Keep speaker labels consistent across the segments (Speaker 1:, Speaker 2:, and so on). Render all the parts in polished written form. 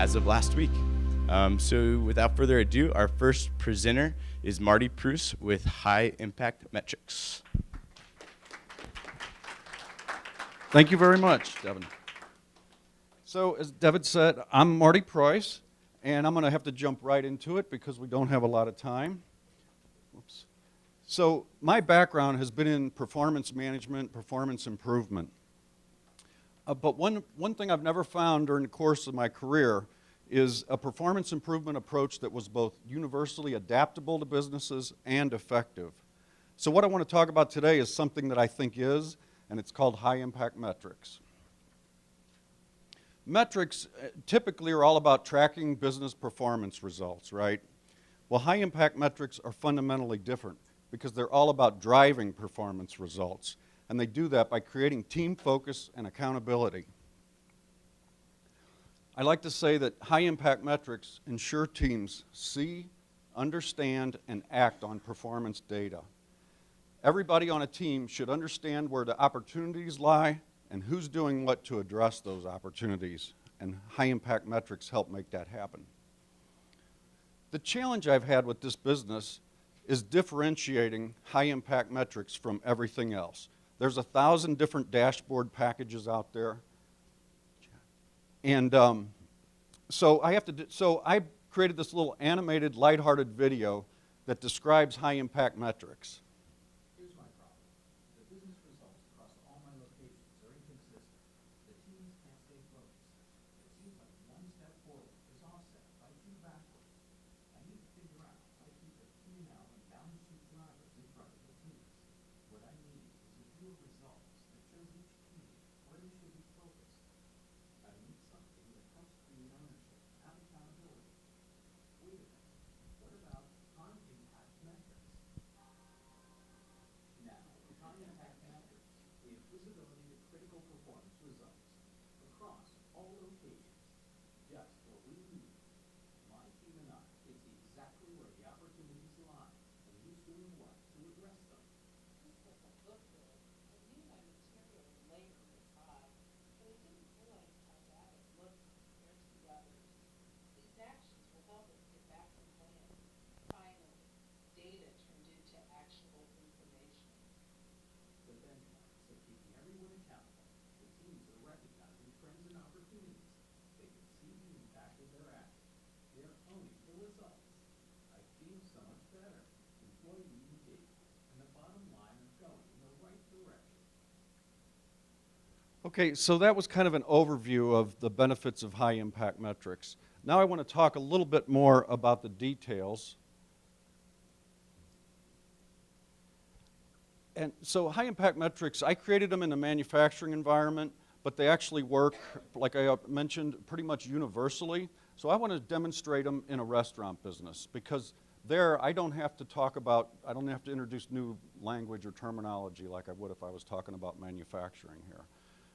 Speaker 1: as of last week. So without further ado, our first presenter is Marty Pruce with High Impact Metrics.
Speaker 2: Thank you very much, Devin. So as Devin said, I'm Marty Pruce, and I'm going to have to jump right into it because we don't have a lot of time. Whoops. So my background has been in performance management, performance improvement. But one thing I've never found during the course of my career is a performance improvement approach that was both universally adaptable to businesses and effective. So what I want to talk about today is something that I think is, and it's called high impact metrics. Metrics typically are all about tracking business performance results, right? Well, high impact metrics are fundamentally different because they're all about driving performance results. And they do that by creating team focus and accountability. I like to say that high-impact metrics ensure teams see, understand, and act on performance data. Everybody on a team should understand where the opportunities lie and who's doing what to address those opportunities. And high-impact metrics help make that happen. The challenge I've had with this business is differentiating high-impact metrics from everything else. There's 1,000 different dashboard packages out there. And so I created this little animated, lighthearted video that describes high-impact metrics.
Speaker 3: Here's my problem. The business results across all my locations are inconsistent. The teams can't stay focused. It seems like one step forward is offset by two backwards. I need to figure out how to keep the P&L and balance sheet drivers in front of the teams. What I need is a view of results that shows each team where they should be focused. I need something that helps create ownership and accountability. Wait a minute. What about high impact metrics? Now, with high impact metrics, we have visibility to critical performance results across all locations, just where we need. My team and I can see exactly where the opportunities lie and who's doing what to address them.
Speaker 4: This doesn't look good. I knew my material labor was high, but I didn't realize how bad it looked compared to the others. These actions will help us get back on plan. Finally, data turned into actionable information.
Speaker 3: The benchmarks are keeping everyone accountable. The teams are recognizing trends and opportunities. They can see the impact of their actions. They're owning the results. I feel so much better. Employee engagement and the bottom line are going in the right direction.
Speaker 2: Okay, so that was kind of an overview of the benefits of high-impact metrics. Now I want to talk a little bit more about the details. And so high-impact metrics, I created them in a manufacturing environment, but they actually work, like I mentioned, pretty much universally. So I want to demonstrate them in a restaurant business because there I don't have to introduce new language or terminology like I would if I was talking about manufacturing here.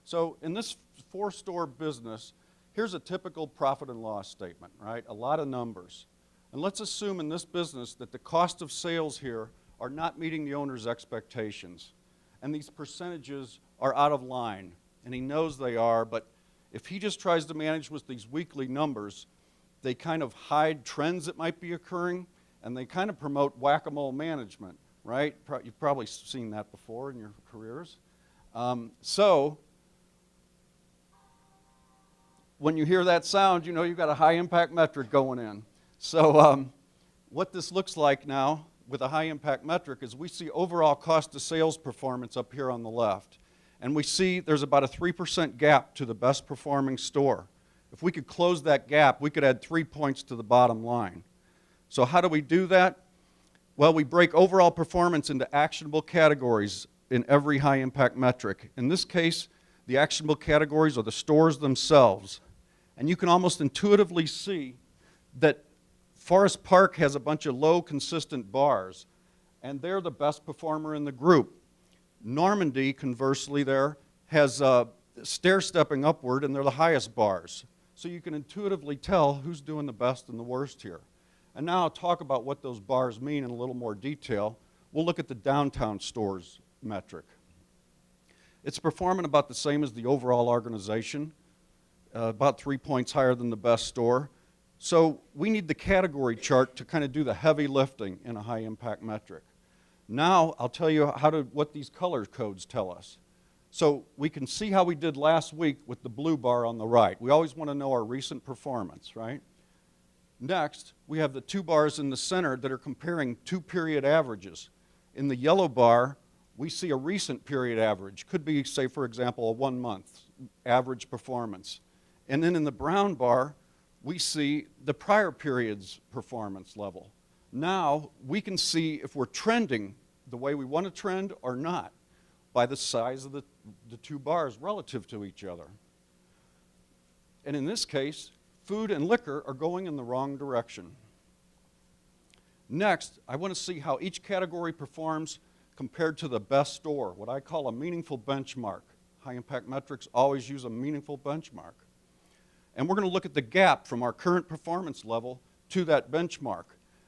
Speaker 2: So in this 4-store business, here's a typical profit and loss statement, right? A lot of numbers. And let's assume in this business that the cost of sales here are not meeting the owner's expectations. And these percentages are out of line. And he knows they are, but if he just tries to manage with these weekly numbers, they kind of hide trends that might be occurring, and they kind of promote whack-a-mole management, right? You've probably seen that before in your careers. So when you hear that sound, you know you've got a high-impact metric going in. So what this looks like now with a high-impact metric is we see overall cost of sales performance up here on the left. And we see there's about a 3% gap to the best performing store. If we could close that gap, we could add 3 points to the bottom line. So how do we do that? Well, we break overall performance into actionable categories in every high-impact metric. In this case, the actionable categories are the stores themselves. And you can almost intuitively see that Forest Park has a bunch of low, consistent bars, and they're the best performer in the group. Normandy, conversely, there has stair-stepping upward, and they're the highest bars. So you can intuitively tell who's doing the best and the worst here. And now I'll talk about what those bars mean in a little more detail. We'll look at the downtown stores metric. It's performing about the same as the overall organization. about 3 points higher than the best store. So we need the category chart to kind of do the heavy lifting in a high impact metric. Now I'll tell you what these color codes tell us. So we can see how we did last week with the blue bar on the right. We always want to know our recent performance, right? Next, we have the 2 bars in the center that are comparing 2 period averages. In the yellow bar, we see a recent period average. Could be, say, for example, a 1-month average performance. And then in the brown bar, we see the prior period's performance level. Now, we can see if we're trending the way we want to trend or not by the size of the 2 bars relative to each other. And in this case, food and liquor are going in the wrong direction. Next, I want to see how each category performs compared to the best store, what I call a meaningful benchmark. High impact metrics always use a meaningful benchmark. And we're going to look at the gap from our current performance level to that benchmark.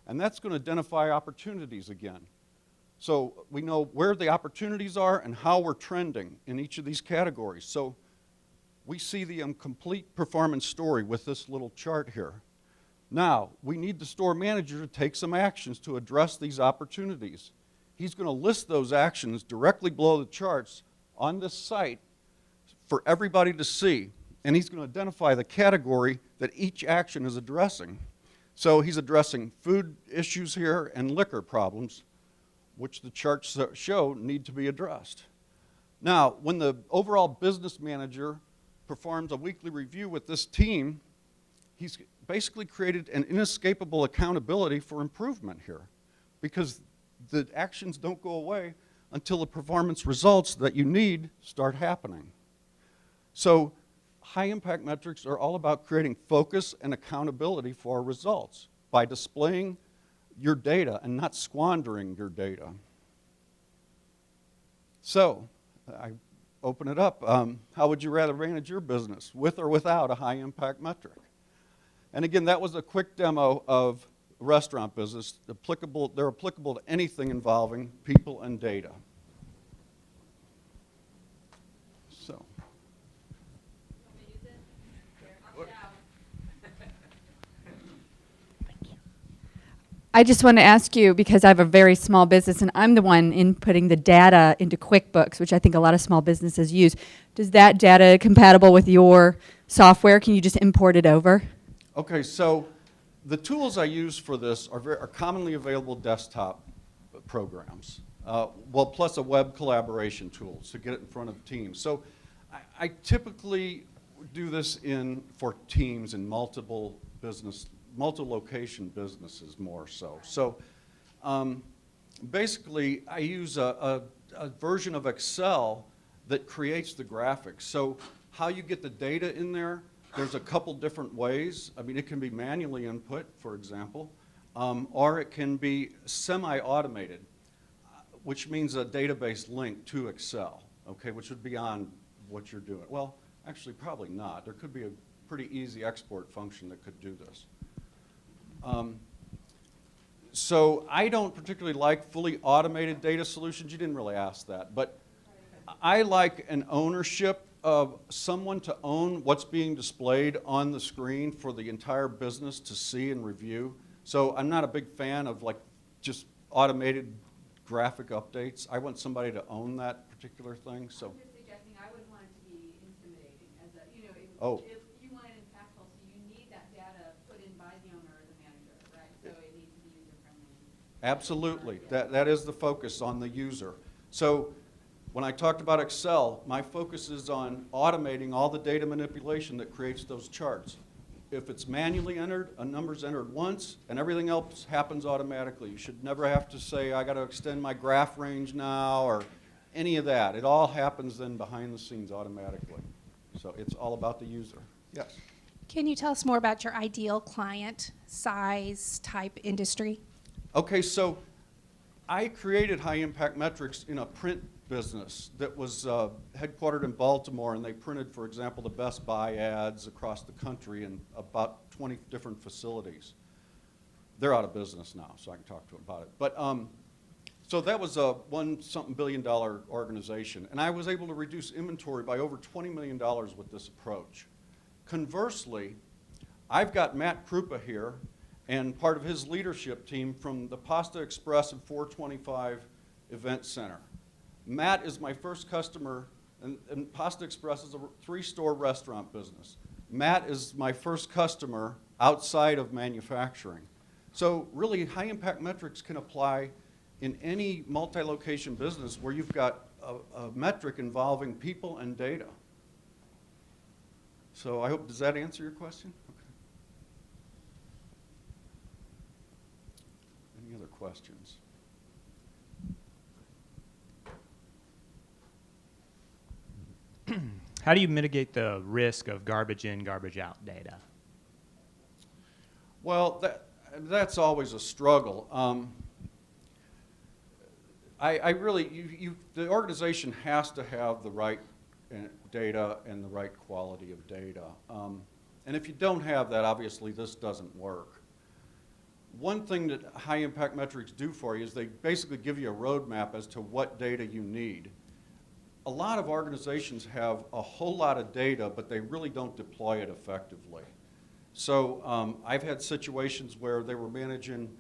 Speaker 2: And that's going to identify opportunities again. So we know where the opportunities are and how we're trending in each of these categories. So we see the complete performance story with this little chart here. Now, we need the store manager to take some actions to address these opportunities. He's going to list those actions directly below the charts on this site for everybody to see. And he's going to identify the category that each action is addressing. So he's addressing food issues here and liquor problems, which the charts show need to be addressed. Now, when the overall business manager performs a weekly review with this team, he's basically created an inescapable accountability for improvement here, because the actions don't go away until the performance results that you need start happening. So high impact metrics are all about creating focus and accountability for results by displaying your data and not squandering your data. So I open it up. How would you rather manage your business, with or without a high impact metric? And again, that was a quick demo of restaurant business. They're applicable to anything involving people and data. So.
Speaker 5: I just want to ask you, because I have a very small business and I'm the one inputting the data into QuickBooks, which I think a lot of small businesses use. Does that data compatible with your software? Can you just import it over?
Speaker 2: Okay, so the tools I use for this are commonly available desktop programs, plus a web collaboration tool to get it in front of teams. So I typically do this for teams in multi-location businesses more so. So basically, I use a version of Excel that creates the graphics. So how you get the data in there, there's a couple different ways. I mean, it can be manually input, for example, or it can be semi-automated, which means a database link to Excel, okay, which would be on what you're doing. Well, actually, probably not. There could be a pretty easy export function that could do this. So I don't particularly like fully automated data solutions. You didn't really ask that, but I like an ownership of someone to own what's being displayed on the screen for the entire business to see and review. So I'm not a big fan of like just automated graphic updates. I want somebody to own that particular thing. So
Speaker 5: I'm just suggesting I wouldn't want it to be intimidating. As a, if you want it impactful, so you need that data put in by the owner or the manager, right? So it needs to be user-friendly.
Speaker 2: Absolutely. That is the focus on the user. So when I talked about Excel, my focus is on automating all the data manipulation that creates those charts. If it's manually entered, a number's entered once, and everything else happens automatically. You should never have to say, I got to extend my graph range now, or any of that. It all happens then behind the scenes automatically. So it's all about the user. Yes?
Speaker 6: Can you tell us more about your ideal client, size, type, industry?
Speaker 2: Okay, so I created high impact metrics in a print business that was headquartered in Baltimore, and they printed, for example, the Best Buy ads across the country in about 20 different facilities. They're out of business now, so I can talk to them about it. But so that was a $1-something billion organization, and I was able to reduce inventory by over $20 million with this approach. Conversely, I've got Matt Krupa here and part of his leadership team from the Pasta Express and 425 Event Center. Matt is my first customer, and Pasta Express is a 3-store restaurant business. Matt is my first customer outside of manufacturing. So really, high impact metrics can apply in any multi-location business where you've got a metric involving people and data. So I hope, does that answer your question? Okay. Any other questions?
Speaker 7: How do you mitigate the risk of garbage in, garbage out data?
Speaker 2: Well, that's always a struggle. I really, the organization has to have the right data and the right quality of data. And if you don't have that, obviously this doesn't work. One thing that high impact metrics do for you is they basically give you a roadmap as to what data you need. A lot of organizations have a whole lot of data, but they really don't deploy it effectively. So I've had situations where they were managing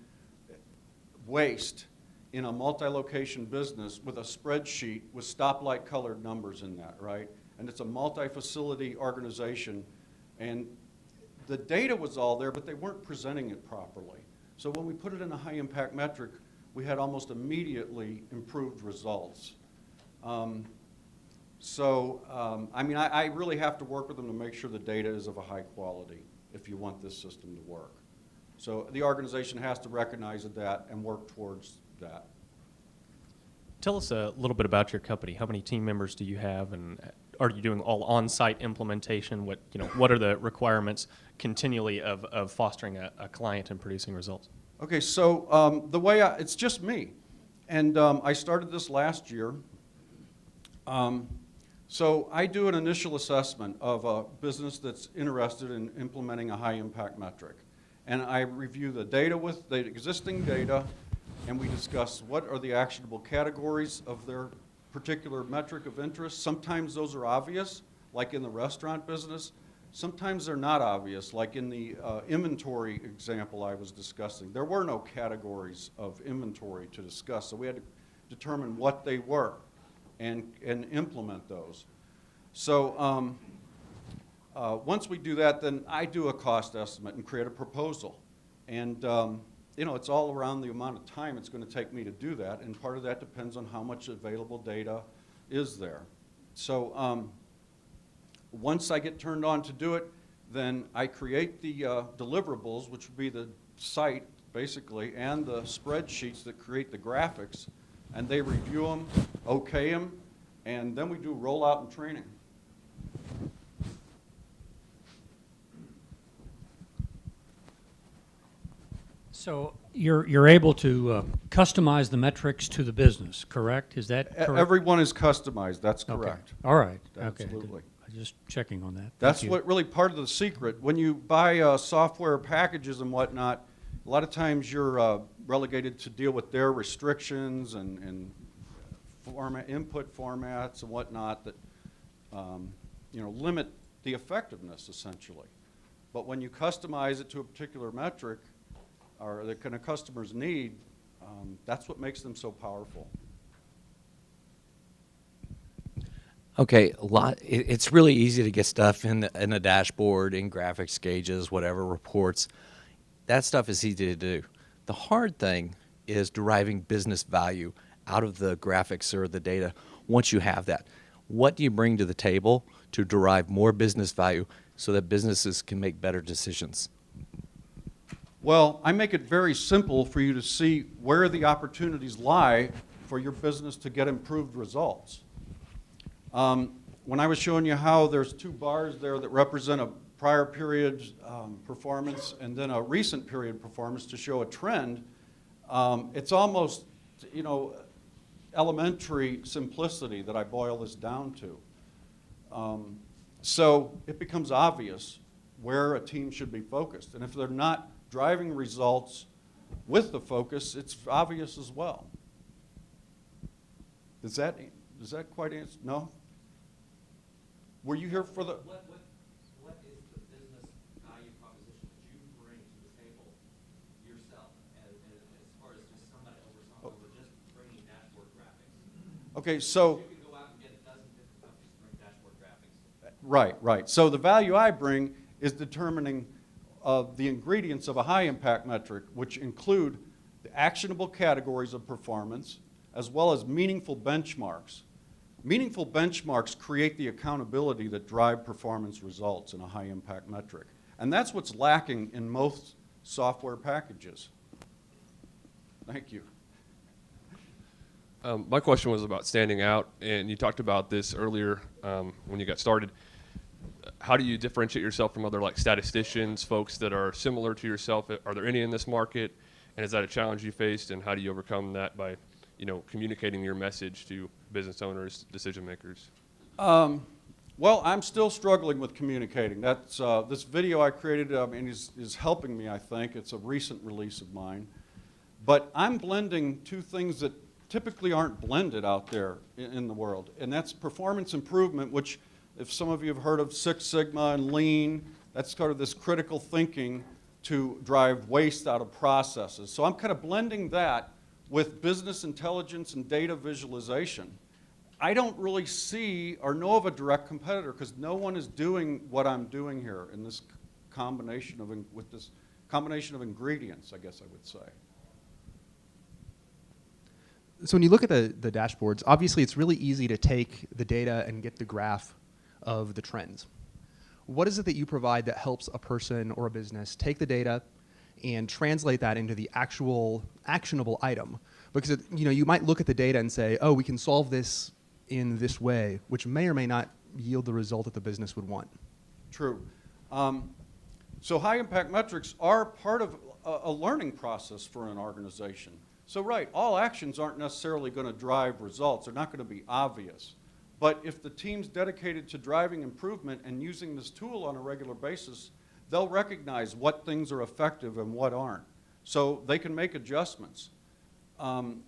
Speaker 2: waste in a multi-location business with a spreadsheet with stoplight colored numbers in that, right? And it's a multi-facility organization, and the data was all there, but they weren't presenting it properly. So when we put it in a high impact metric, we had almost immediately improved results. I mean, I really have to work with them to make sure the data is of a high quality if you want this system to work. So the organization has to recognize that and work towards that.
Speaker 8: Tell us a little bit about your company. How many team members do you have, and are you doing all on-site implementation? What are the requirements continually of fostering a client and producing results?
Speaker 2: Okay, so the way it's just me, and I started this last year. So I do an initial assessment of a business that's interested in implementing a high impact metric. And I review the data with the existing data, and we discuss what are the actionable categories of their particular metric of interest. Sometimes those are obvious, like in the restaurant business. Sometimes they're not obvious, like in the inventory example I was discussing. There were no categories of inventory to discuss, so we had to determine what they were and implement those. So once we do that, then I do a cost estimate and create a proposal. And it's all around the amount of time it's going to take me to do that, and part of that depends on how much available data is there. So once I get turned on to do it, then I create the deliverables, which would be the site, basically, and the spreadsheets that create the graphics, and they review them, okay them, and then we do rollout and training.
Speaker 3: So you're able to customize the metrics to the business, correct? Is that correct?
Speaker 2: Everyone is customized, that's
Speaker 3: Okay.
Speaker 2: correct.
Speaker 3: All right. Okay.
Speaker 2: Absolutely.
Speaker 3: I'm just checking on that.
Speaker 2: That's
Speaker 3: Thank you.
Speaker 2: what really part of the secret. When you buy software packages and whatnot, a lot of times you're relegated to deal with their restrictions and input formats and whatnot that limit the effectiveness essentially. But when you customize it to a particular metric or the kind of customer's need, that's what makes them so powerful.
Speaker 9: Okay, it's really easy to get stuff in a dashboard, in graphics, gauges, whatever, reports. That stuff is easy to do. The hard thing is deriving business value out of the graphics or the data once you have that. What do you bring to the table to derive more business value so that businesses can make better decisions?
Speaker 2: Well, I make it very simple for you to see where the opportunities lie for your business to get improved results. When I was showing you how there's 2 bars there that represent a prior period performance and then a recent period performance to show a trend, it's almost, elementary simplicity that I boil this down to. So it becomes obvious where a team should be focused. And if they're not driving results with the focus, it's obvious as well. Does that quite answer? No? Were you here for the?
Speaker 10: What is the
Speaker 2: Okay, so. Right, right. So the value I bring is determining the ingredients of a high impact metric, which include the actionable categories of performance, as well as meaningful benchmarks. Meaningful benchmarks create the accountability that drive performance results in a high impact metric. And that's what's lacking in most software packages. Thank you.
Speaker 10: My question was about standing out, and you talked about this earlier when you got started. How do you differentiate yourself from other like statisticians, folks that are similar to yourself? Are there any in this market? And is that a challenge you faced, and how do you overcome that by, communicating your message to business owners, decision makers?
Speaker 2: Well, I'm still struggling with communicating. That's this video I created is helping me, I think. It's a recent release of mine. But I'm blending two things that typically aren't blended out there in the world, and that's performance improvement, which, if some of you have heard of Six Sigma and Lean, that's sort of this critical thinking to drive waste out of processes. So I'm kind of blending that with business intelligence and data visualization. I don't really see or know of a direct competitor because no one is doing what I'm doing here in this combination of ingredients, I guess I would say.
Speaker 11: So when you look at the dashboards, obviously it's really easy to take the data and get the graph of the trends. What is it that you provide that helps a person or a business take the data and translate that into the actual actionable item? Because you might look at the data and say, oh, we can solve this in this way, which may or may not yield the result that the business would want.
Speaker 2: True. So high impact metrics are part of a learning process for an organization. So right, all actions aren't necessarily going to drive results. They're not going to be obvious. But if the team's dedicated to driving improvement and using this tool on a regular basis, they'll recognize what things are effective and what aren't. So they can make adjustments. Go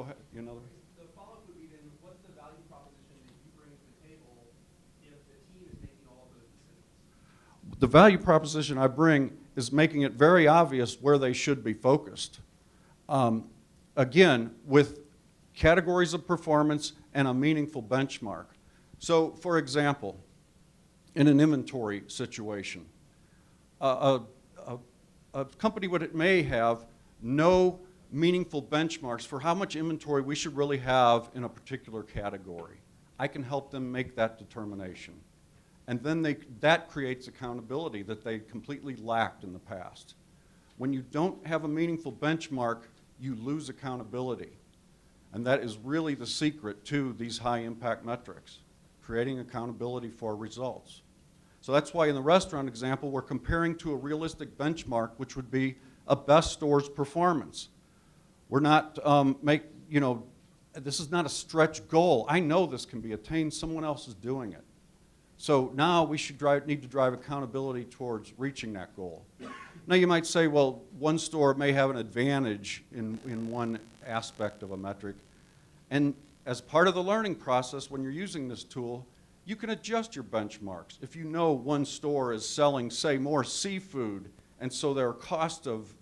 Speaker 2: ahead. Another.
Speaker 11: The follow-up would be then, what's the value proposition that you bring to the table if the team is making all of those decisions?
Speaker 2: The value proposition I bring is making it very obvious where they should be focused. Again, with categories of performance and a meaningful benchmark. So, for example, in an inventory situation, a company may have no meaningful benchmarks for how much inventory we should really have in a particular category. I can help them make that determination. And then that creates accountability that they completely lacked in the past. When you don't have a meaningful benchmark, you lose accountability. And that is really the secret to these high impact metrics, creating accountability for results. So that's why in the restaurant example, we're comparing to a realistic benchmark, which would be a best store's performance. We're not this is not a stretch goal. I know this can be attained, someone else is doing it. So now we should need to drive accountability towards reaching that goal. Now you might say, well, one store may have an advantage in one aspect of a metric. And as part of the learning process, when you're using this tool, you can adjust your benchmarks. If you know one store is selling, say, more seafood, and so their cost of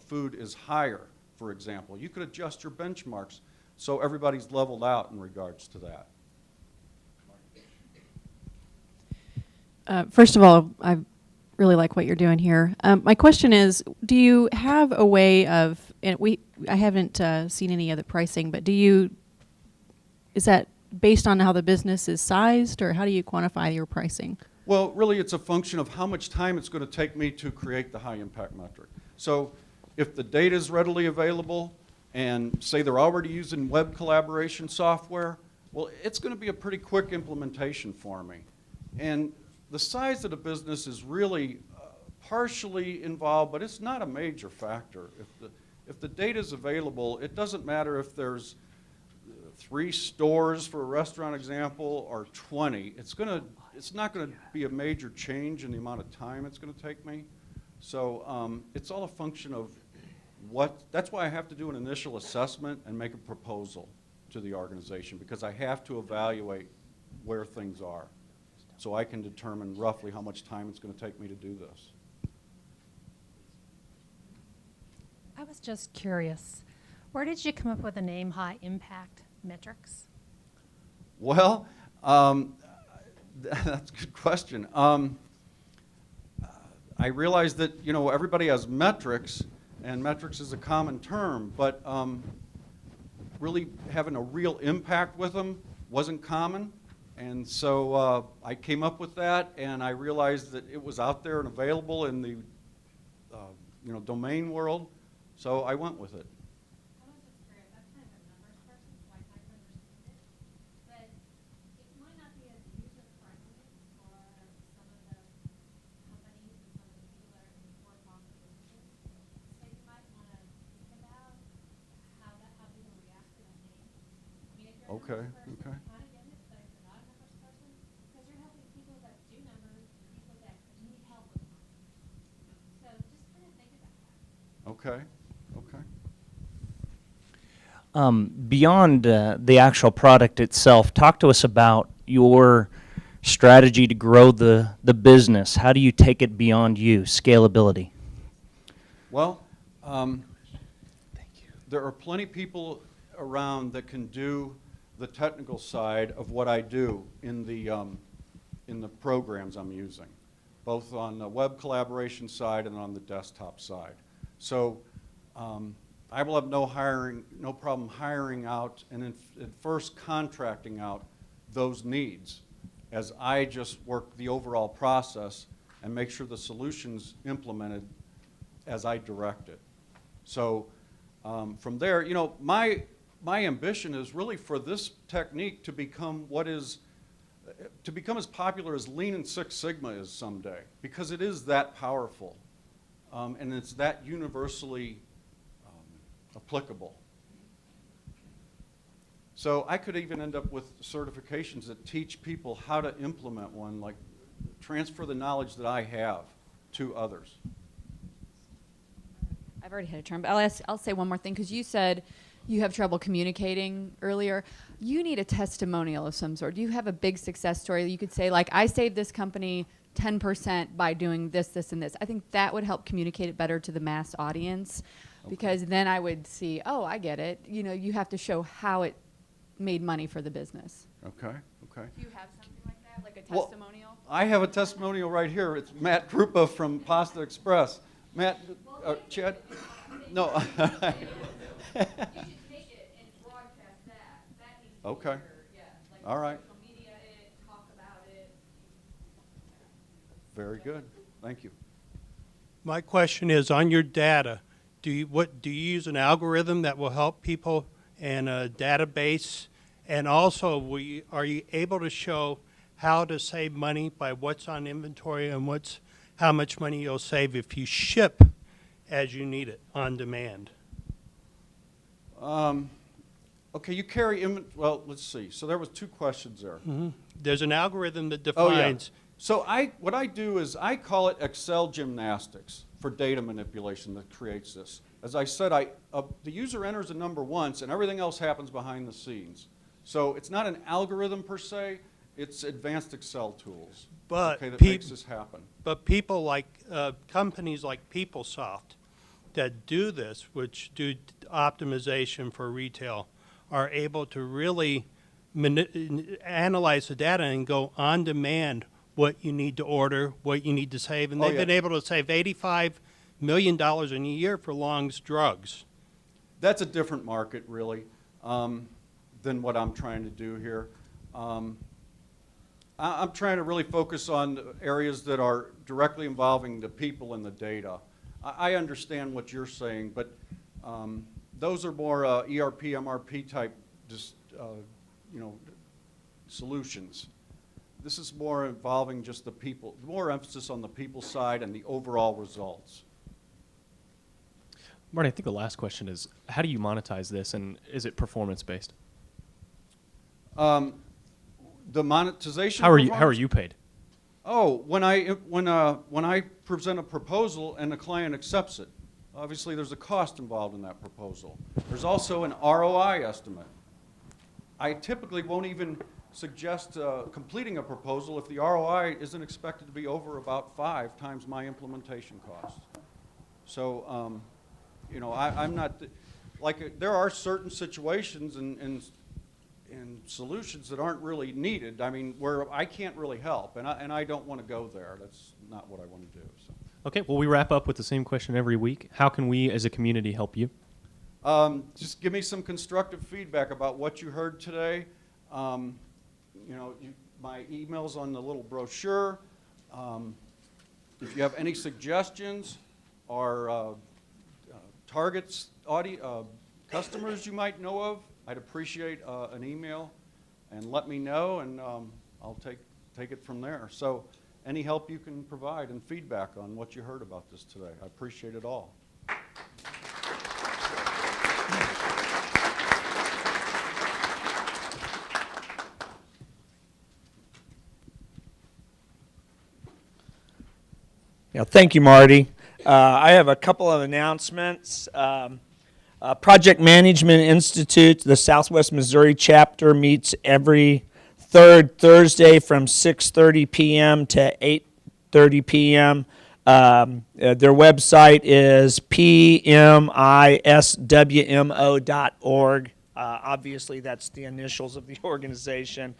Speaker 2: food is higher, for example, you could adjust your benchmarks so everybody's leveled out in regards to that.
Speaker 12: First of all, I really like what you're doing here. My question is, do you have a way of, and I haven't seen any of the pricing, but is that based on how the business is sized, or how do you quantify your pricing?
Speaker 2: Well, really it's a function of how much time it's going to take me to create the high impact metric. So if the data is readily available and say they're already using web collaboration software, well, it's going to be a pretty quick implementation for me. And the size of the business is really partially involved, but it's not a major factor. If the data is available, it doesn't matter if there's 3 stores for a restaurant example or 20. It's not going to be a major change in the amount of time it's going to take me. So it's all a function of that's why I have to do an initial assessment and make a proposal to the organization, because I have to evaluate where things are, so I can determine roughly how much time it's going to take me to do this.
Speaker 13: I was just curious,
Speaker 6: Where did you come up with the name High Impact Metrics?
Speaker 2: Well, that's a good question. I realize that, you know, everybody has metrics, and metrics is a common term, but really having a real impact with them wasn't common. And so I came up with that, and I realized that it was out there and available in the you know, domain world, so I went with it. Okay, okay. Okay, okay.
Speaker 13: Beyond the actual product itself, talk to us about your strategy to grow the business. How do you take it beyond you, scalability?
Speaker 2: Well, there are plenty of people around that can do the technical side of what I do in the programs I'm using, both on the web collaboration side and on the desktop side. So I will have no problem hiring out and at first contracting out those needs as I just work the overall process and make sure the solution's implemented as I direct it. So from there, you know, my ambition is really for this technique to become as popular as Lean and Six Sigma is someday, because it is that powerful, and it's that universally applicable. So I could even end up with certifications that teach people how to implement one, like transfer the knowledge that I have to others.
Speaker 5: I've already had a turn, but I'll say one more thing, because you said you have trouble communicating earlier. You need a testimonial of some sort. Do you have a big success story that you could say, like, I saved this company 10% by doing this, this, and this? I think that would help communicate it better to the mass audience, because then I would see, oh, I get it. You know, you have to show how it made money for the business.
Speaker 2: Okay, okay.
Speaker 5: Do you have something like that, like a testimonial?
Speaker 2: Well, I have a testimonial right here. It's Matt Krupa from Pasta Express. Matt, Chad? No.
Speaker 5: You should take it and broadcast that. That needs to be
Speaker 2: Okay.
Speaker 5: heard, yeah. Like
Speaker 2: All right.
Speaker 5: social media it, talk about it.
Speaker 2: Very good. Thank you.
Speaker 14: My question is, on your data, do you use an algorithm that will help people and a database? And also, are you able to show how to save money by what's on inventory and how much money you'll save if you ship as you need it on demand?
Speaker 2: Okay, you carry well, let's see. So there was two questions there.
Speaker 14: Mm-hmm. There's an algorithm that
Speaker 2: Oh, yeah.
Speaker 14: defines.
Speaker 2: So what I do is I call it Excel gymnastics for data manipulation that creates this. As I said, the user enters a number once, and everything else happens behind the scenes. So it's not an algorithm per se, it's advanced Excel tools,
Speaker 14: But
Speaker 2: that makes this happen.
Speaker 14: But people like, companies like PeopleSoft that do this, which do optimization for retail, are able to really analyze the data and go on demand what you need to order, what you need to save. And they've been able to save $85 million in a year for Long's drugs.
Speaker 2: That's a different market, really, than what I'm trying to do here. I'm trying to really focus on areas that are directly involving the people and the data. I understand what you're saying, but those are more ERP, MRP type, solutions. This is more involving just the people, more emphasis on the people side and the overall results.
Speaker 8: Marty, I think the last question is, how do you monetize this, and is it performance-based?
Speaker 2: The monetization.
Speaker 8: How are you paid?
Speaker 2: Oh, when I present a proposal and the client accepts it, obviously there's a cost involved in that proposal. There's also an ROI estimate. I typically won't even suggest completing a proposal if the ROI isn't expected to be over about 5 times my implementation cost. So, I'm not. there are certain situations and solutions that aren't really needed. I mean, where I can't really help, and I don't want to go there. That's not what I want to do. So.
Speaker 8: Okay, well, we wrap up with the same question every week. How can we as a community help you?
Speaker 2: Just give me some constructive feedback about what you heard today. My email's on the little brochure. If you have any suggestions or targets, customers you might know of, I'd appreciate an email and let me know, and I'll take it from there. So any help you can provide and feedback on what you heard about this today, I appreciate it all.
Speaker 15: Yeah, thank you, Marty. I have a couple of announcements. Project Management Institute, the Southwest Missouri chapter, meets every third Thursday from 6:30 p.m. to 8:30 p.m. Their website is pmiswmo.org. Obviously, that's the initials of the organization.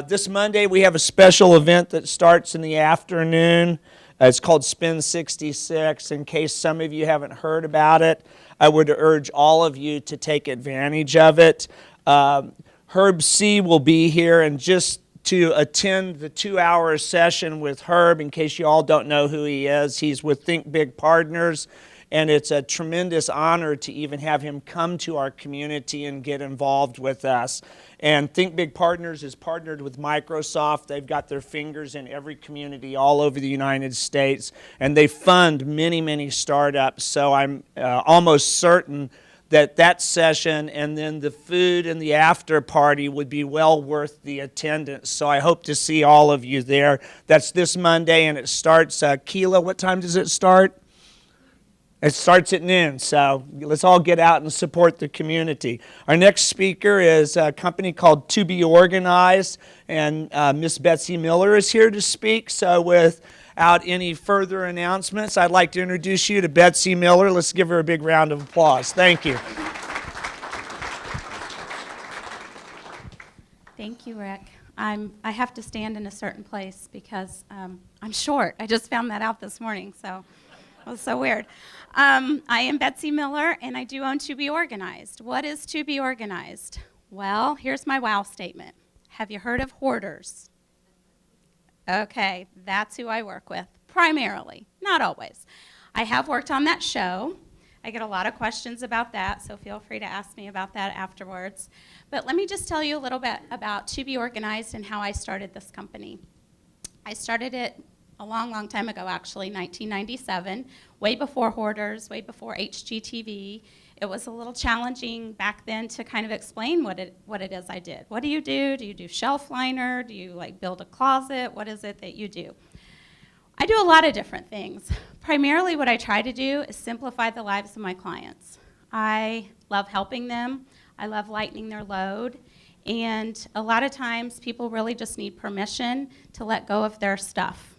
Speaker 15: This Monday, we have a special event that starts in the afternoon. It's called Spin 66. In case some of you haven't heard about it, I would urge all of you to take advantage of it. Herb C. will be here, and just to attend the 2-hour session with Herb, in case you all don't know who he is, he's with Think Big Partners, and it's a tremendous honor to even have him come to our community and get involved with us. And Think Big Partners is partnered with Microsoft. They've got their fingers in every community all over the United States, and they fund many, many startups. So I'm almost certain that that session and then the food and the after party would be well worth the attendance. So I hope to see all of you there. That's this Monday, and it starts, Keela, what time does it start? It starts at noon, so let's all get out and support the community. Our next speaker is a company called To Be Organized, and Miss Betsy Miller is here to speak. So without any further announcements, I'd like to introduce you to Betsy Miller. Let's give her a big round of applause. Thank you.
Speaker 16: Thank you, Rick. I have to stand in a certain place because I'm short. I just found that out this morning, so it was so weird. I am Betsy Miller, and I do own To Be Organized. What is To Be Organized? Well, here's my wow statement. Have you heard of hoarders? Okay, that's who I work with, primarily, not always. I have worked on that show. I get a lot of questions about that, so feel free to ask me about that afterwards. But let me just tell you a little bit about To Be Organized and how I started this company. I started it a long, long time ago, actually, 1997, way before Hoarders, way before HGTV. It was a little challenging back then to kind of explain what it is I did. What do you do? Do you do shelf liner? Do you build a closet? What is it that you do? I do a lot of different things. Primarily what I try to do is simplify the lives of my clients. I love helping them. I love lightening their load. And a lot of times people really just need permission to let go of their stuff.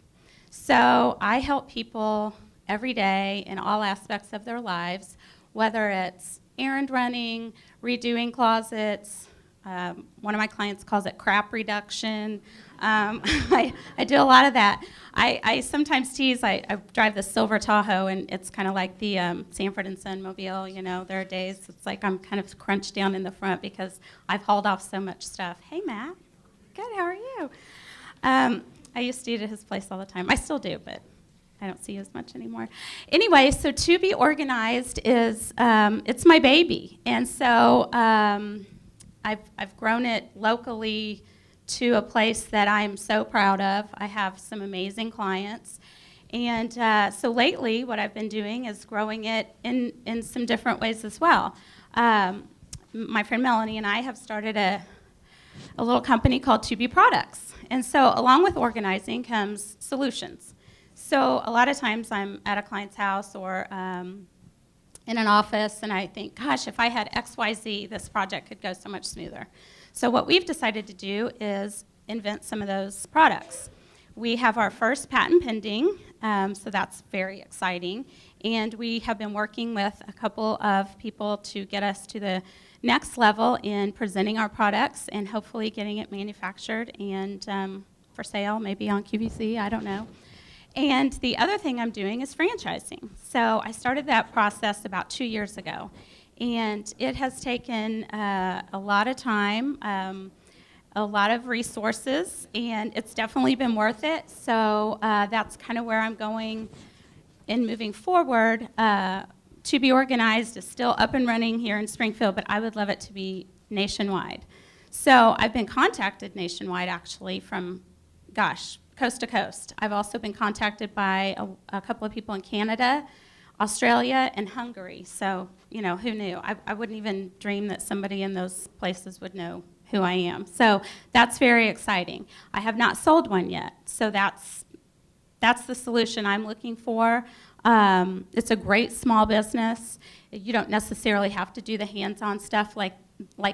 Speaker 16: So I help people every day in all aspects of their lives, whether it's errand running, redoing closets. One of my clients calls it crap reduction. I do a lot of that. I sometimes tease, I drive the silver Tahoe, and it's kind of like the Sanford and Son mobile. You know, there are days it's like I'm kind of crunched down in the front because I've hauled off so much stuff. Hey, Matt. Good, how are you? I used to eat at his place all the time. I still do, but I don't see you as much anymore. Anyway, so To Be Organized is, it's my baby. And so I've grown it locally to a place that I'm so proud of. I have some amazing clients. And so lately, what I've been doing is growing it in some different ways as well. My friend Melanie and I have started a little company called To Be Products. And so along with organizing comes solutions. So a lot of times I'm at a client's house or in an office, and I think, gosh, if I had XYZ, this project could go so much smoother. So what we've decided to do is invent some of those products. We have our first patent pending So that's very exciting. And we have been working with a couple of people to get us to the next level in presenting our products and hopefully getting it manufactured and for sale, maybe on QVC, I don't know. And the other thing I'm doing is franchising. So I started that process about 2 years ago. And it has taken a lot of time, a lot of resources, and it's definitely been worth it. So that's kind of where I'm going in moving forward. To Be Organized is still up and running here in Springfield, but I would love it to be nationwide. So I've been contacted nationwide, actually, from, gosh, coast to coast. I've also been contacted by a couple of people in Canada, Australia, and Hungary. So, you know, who knew? I wouldn't even dream that somebody in those places would know who I am. So that's very exciting. I have not sold one yet, so that's the solution I'm looking for. It's a great small business. You don't necessarily have to do the hands-on stuff like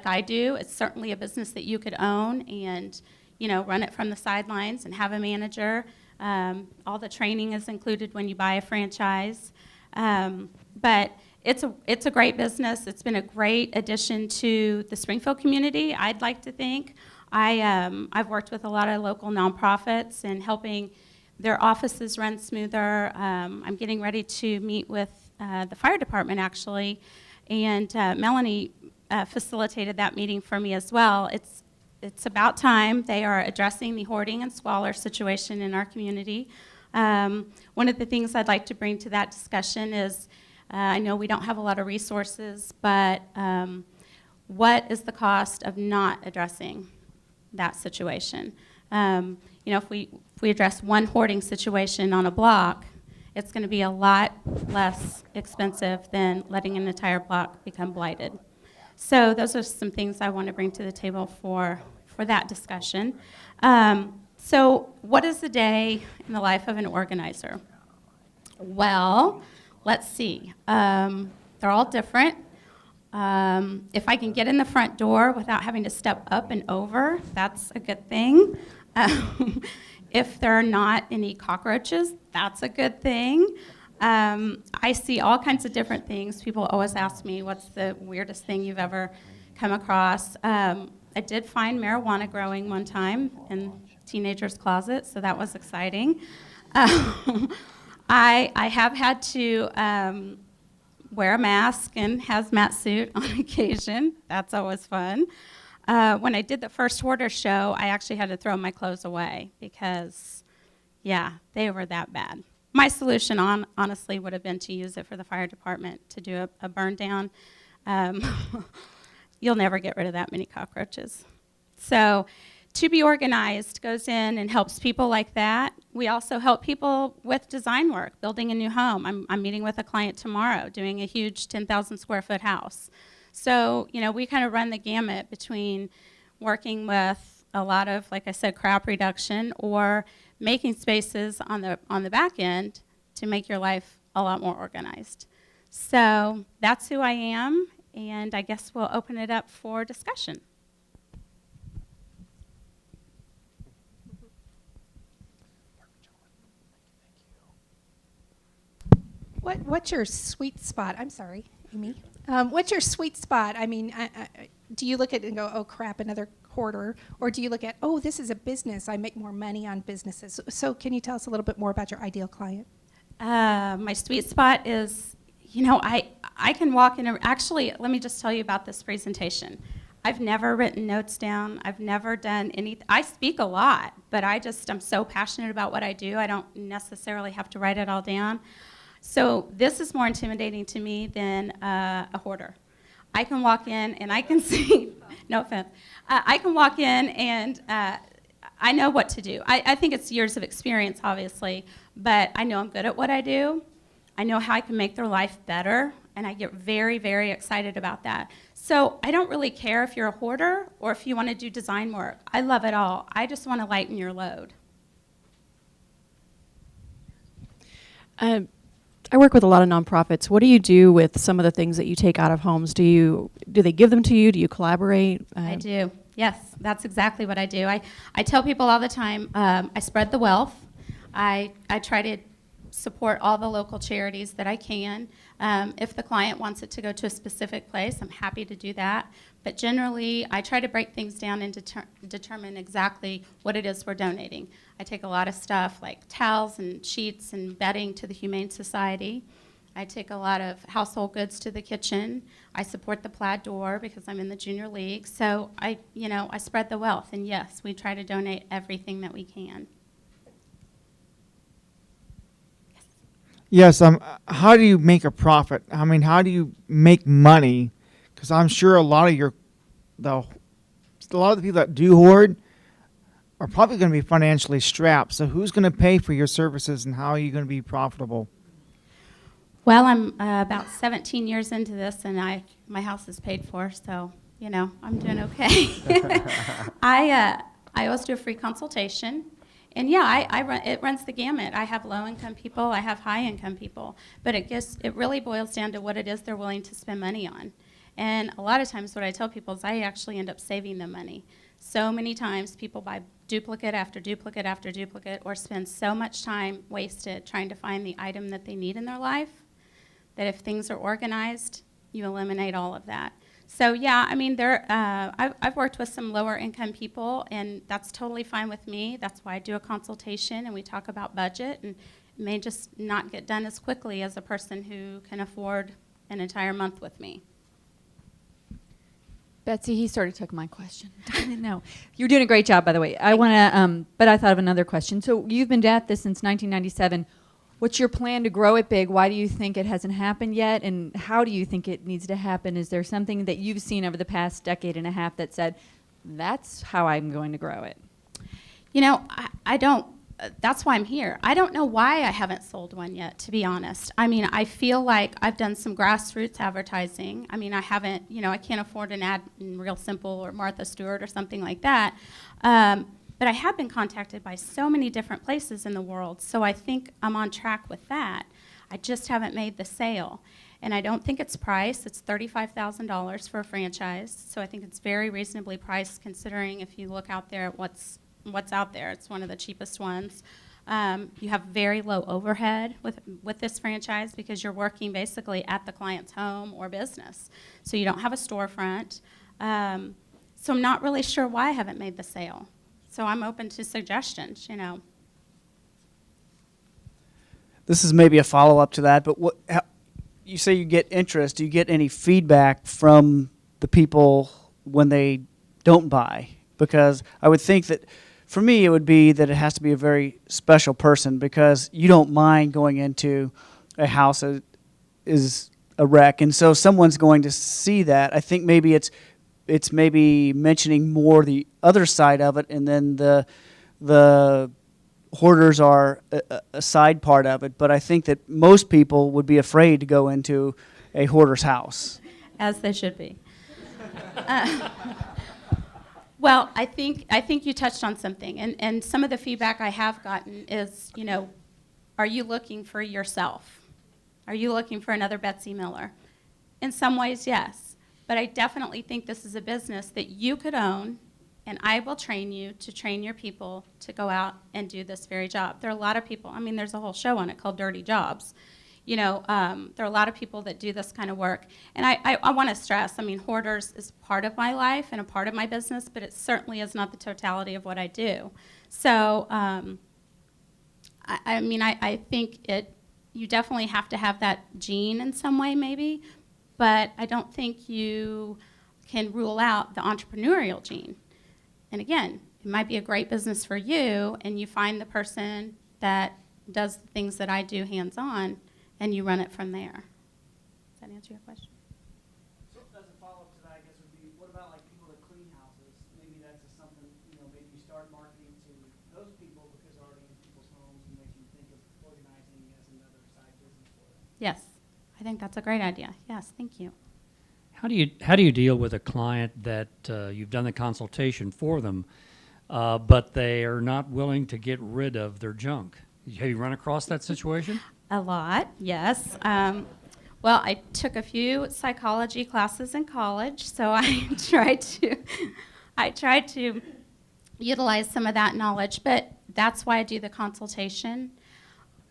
Speaker 16: I do. It's certainly a business that you could own and, you know, run it from the sidelines and have a manager. All the training is included when you buy a franchise. But it's a great business. It's been a great addition to the Springfield community, I'd like to think. I've worked with a lot of local nonprofits and helping their offices run smoother. I'm getting ready to meet with the fire department, actually, and Melanie facilitated that meeting for me as well. It's about time. They are addressing the hoarding and squalor situation in our community. One of the things I'd like to bring to that discussion is, I know we don't have a lot of resources, but what is the cost of not addressing that situation? You know, if we address one hoarding situation on a block, it's going to be a lot less expensive than letting an entire block become blighted. So those are some things I want to bring to the table for that discussion. So what is a day in the life of an organizer? Well, let's see. They're all different. If I can get in the front door without having to step up and over, that's a good thing. If there are not any cockroaches, that's a good thing. I see all kinds of different things. People always ask me, what's the weirdest thing you've ever come across? I did find marijuana growing one time in a teenager's closet, so that was exciting. I have had to wear a mask and hazmat suit on occasion. That's always fun. When I did the first hoarder show, I actually had to throw my clothes away because, yeah, they were that bad. My solution, honestly, would have been to use it for the fire department to do a burn down. You'll never get rid of that many cockroaches. So, To Be Organized goes in and helps people like that. We also help people with design work, building a new home. I'm meeting with a client tomorrow, doing a huge 10,000 square foot house. So, you know, we kind of run the gamut between working with a lot of, like I said, crop reduction or making spaces on the back end to make your life a lot more organized. So that's who I am, and I guess we'll open it up for discussion.
Speaker 6: What's your sweet spot? I'm sorry, Amy. What's your sweet spot? I mean, do you look at it and go, oh crap, another hoarder? Or do you look at, oh, this is a business, I make more money on businesses? So can you tell us a little bit more about your ideal client?
Speaker 16: My sweet spot is, you know, I can walk in, actually, let me just tell you about this presentation. I've never written notes down. I've never done anything. I speak a lot, but I'm so passionate about what I do, I don't necessarily have to write it all down. So this is more intimidating to me than a hoarder. I can walk in and I can see, no offense, I can walk in and I know what to do. I think it's years of experience, obviously, but I know I'm good at what I do. I know how I can make their life better, and I get very, very excited about that. So I don't really care if you're a hoarder or if you want to do design work. I love it all. I just want to lighten your load.
Speaker 12: I work with a lot of nonprofits. What do you do with some of the things that you take out of homes? Do they give them to you? Do you collaborate?
Speaker 16: I do. Yes, that's exactly what I do. I tell people all the time, I spread the wealth. I try to support all the local charities that I can. If the client wants it to go to a specific place, I'm happy to do that. But generally, I try to break things down and determine exactly what it is we're donating. I take a lot of stuff like towels and sheets and bedding to the Humane Society. I take a lot of household goods to the kitchen. I support the Plaid Door because I'm in the junior league. So I spread the wealth. And yes, we try to donate everything that we can.
Speaker 17: Yes. How do you make a profit? I mean, how do you make money? Because I'm sure a lot of the people that do hoard are probably going to be financially strapped. So who's going to pay for your services, and how are you going to be profitable?
Speaker 16: Well, I'm about 17 years into this, and my house is paid for, so I'm doing okay. I always do a free consultation, and it runs the gamut. I have low-income people, I have high-income people, but it really boils down to what it is they're willing to spend money on. And a lot of times what I tell people is I actually end up saving them money. So many times people buy duplicate after duplicate after duplicate, or spend so much time wasted trying to find the item that they need in their life, that if things are organized, you eliminate all of that. So yeah, I mean, I've worked with some lower income people, and that's totally fine with me. That's why I do a consultation and we talk about budget, and it may just not get done as quickly as a person who can afford an entire month with me.
Speaker 5: Betsy, he sort of took my question. No, you're doing a great job, by the way. I want to, but I thought of another question. So you've been at this since 1997. What's your plan to grow it big? Why do you think it hasn't happened yet? And how do you think it needs to happen? Is there something that you've seen over the past decade and a half that said, that's how I'm going to grow it?
Speaker 16: I don't. That's why I'm here. I don't know why I haven't sold one yet, to be honest. I mean, I feel like I've done some grassroots advertising. I mean, I haven't, I can't afford an ad in Real Simple or Martha Stewart or something like that. But I have been contacted by so many different places in the world, so I think I'm on track with that. I just haven't made the sale. And I don't think it's priced. It's $35,000 for a franchise, so I think it's very reasonably priced considering if you look out there at what's out there. It's one of the cheapest ones. You have very low overhead with this franchise because you're working basically at the client's home or business. So you don't have a storefront. So I'm not really sure why I haven't made the sale. So I'm open to suggestions,
Speaker 18: This is maybe a follow-up to that, but you say you get interest. Do you get any feedback from the people when they don't buy? Because I would think that for me, it would be that it has to be a very special person because you don't mind going into a house that is a wreck. And so someone's going to see that. I think maybe it's maybe mentioning more the other side of it, and then the hoarders are a side part of it. But I think that most people would be afraid to go into a hoarder's house.
Speaker 16: As they should be. Well, I think you touched on something, and some of the feedback I have gotten is, are you looking for yourself? Are you looking for another Betsy Miller? In some ways, yes, but I definitely think this is a business that you could own, and I will train you to train your people to go out and do this very job. There are a lot of people, I mean, there's a whole show on it called Dirty Jobs. There are a lot of people that do this kind of work. And I want to stress, I mean, hoarders is part of my life and a part of my business, but it certainly is not the totality of what I do. So, I think you definitely have to have that gene in some way maybe, but I don't think you can rule out the entrepreneurial gene. And again, it might be a great business for you, and you find the person that does the things that I do hands-on, and you run it from there. Does that answer your question?
Speaker 18: So as a follow-up to that, I guess would be, what about like people that clean houses? Maybe that's something, maybe you start marketing to those people because they're already in people's homes and makes you think of organizing as another side business for them.
Speaker 16: Yes, I think that's a great idea. Yes, thank you.
Speaker 19: How do you deal with a client that you've done the consultation for them, but they are not willing to get rid of their junk? Have you run across that situation?
Speaker 16: A lot, yes. Well, I took a few psychology classes in college, so I tried to utilize some of that knowledge, but that's why I do the consultation.